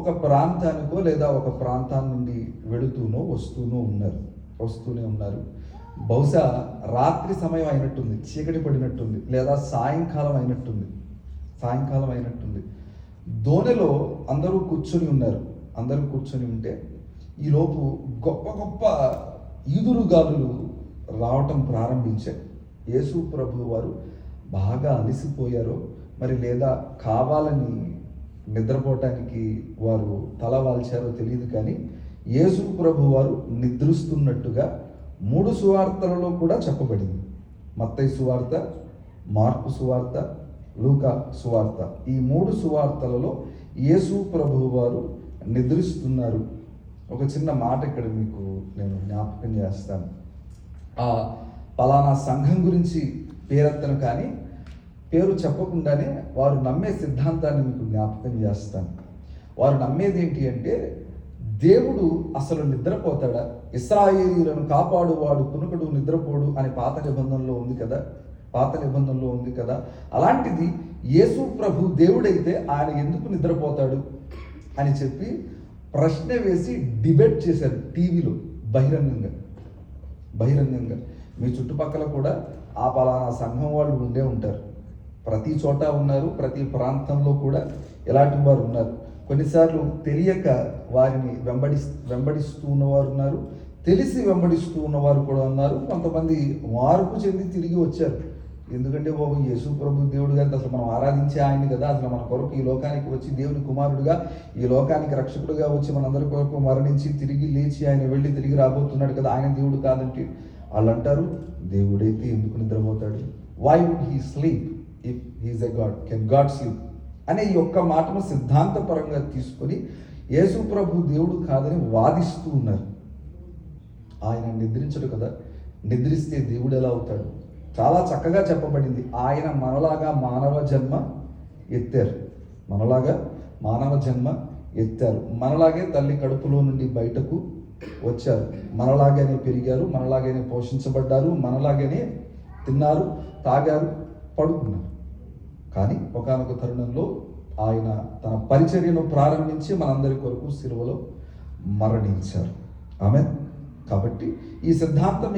ఒక ప్రాంతానికో లేదా ఒక ప్రాంతం నుండి వస్తూనే ఉన్నారు. బహుశా రాత్రి సమయం అయినట్టుంది, చీకటి పడినట్టుంది, లేదా సాయంకాలం అయినట్టుంది. దోణిలో అందరూ కూర్చొని ఉంటే ఈలోపు గొప్ప గొప్ప ఈదురుగాలులు రావటం ప్రారంభించాయి. యేసు ప్రభు వారు బాగా అలసిపోయారో మరి లేదా కావాలని నిద్రపోవటానికి వారు తల వాల్చారో తెలియదు, కానీ యేసు ప్రభు వారు నిద్రిస్తున్నట్టుగా 3 సువార్తలలో కూడా చెప్పబడింది. మత్తయి సువార్త, మార్కు సువార్త, లూకా సువార్త. ఈ 3 సువార్తలలో యేసు ప్రభు వారు నిద్రిస్తున్నారు. ఒక చిన్న మాట ఇక్కడ మీకు నేను జ్ఞాపకం చేస్తాను. ఆ పలానా సంఘం గురించి పేరెత్తను, కానీ పేరు చెప్పకుండానే వారు నమ్మే సిద్ధాంతాన్ని మీకు జ్ఞాపకం చేస్తాను. వారు నమ్మేది ఏంటి అంటే, దేవుడు అసలు నిద్రపోతాడా? ఇశ్రాయేలీయులను కాపాడువాడు కునుకడు నిద్రపోడు అని పాత నిబంధనలో ఉంది కదా. అలాంటిది యేసు ప్రభు దేవుడైతే ఆయన ఎందుకు నిద్రపోతాడు అని చెప్పి ప్రశ్న వేసి డిబేట్ చేశారు టీవీలో బహిరంగంగా. మీ చుట్టుపక్కల కూడా ఆ పలానా సంఘం వాళ్ళు ఉండే ఉంటారు. ప్రతి చోట ఉన్నారు, ప్రతి ప్రాంతంలో కూడా ఇలాంటి వారు ఉన్నారు. కొన్నిసార్లు తెలియక వారిని వెంబడిస్తూ ఉన్నవారు ఉన్నారు, తెలిసి వెంబడిస్తూ ఉన్నవారు కూడా ఉన్నారు. కొంతమంది మార్పు చెంది తిరిగి వచ్చారు. ఎందుకంటే బాబు, యేసు ప్రభు దేవుడు గారిని అసలు మనం ఆరాధించే ఆయన్ని కదా, అసలు మన కొరకు ఈ లోకానికి వచ్చి దేవుని కుమారుడుగా ఈ లోకానికి రక్షకుడుగా వచ్చి మనందరి కొరకు మరణించి తిరిగి లేచి ఆయన వెళ్ళి తిరిగి రాబోతున్నాడు కదా, ఆయన దేవుడు కాదంటే వాళ్ళు అంటారు, దేవుడైతే ఎందుకు నిద్రపోతాడు? Why would he sleep if he is a god? Can God sleep అనే ఈ ఒక్క మాటను సిద్ధాంతపరంగా తీసుకొని యేసు ప్రభు దేవుడు కాదని వాదిస్తూ ఉన్నారు. ఆయన నిద్రించడు కదా, నిద్రిస్తే దేవుడు ఎలా అవుతాడు? చాలా చక్కగా చెప్పబడింది. ఆయన మనలాగా మానవ జన్మ ఎత్తారు. మనలాగే తల్లి కడుపులో నుండి బయటకు వచ్చారు. మనలాగానే పెరిగారు, మనలాగానే పోషించబడ్డారు, మనలాగానే తిన్నారు, తాగారు, పడుకున్నారు. కానీ ఒకానొక తరుణంలో ఆయన తన పరిచర్యను ప్రారంభించి మనందరి కొరకు సిలువలో మరణించారు. ఆమేన్. కాబట్టి ఈ సిద్ధాంతం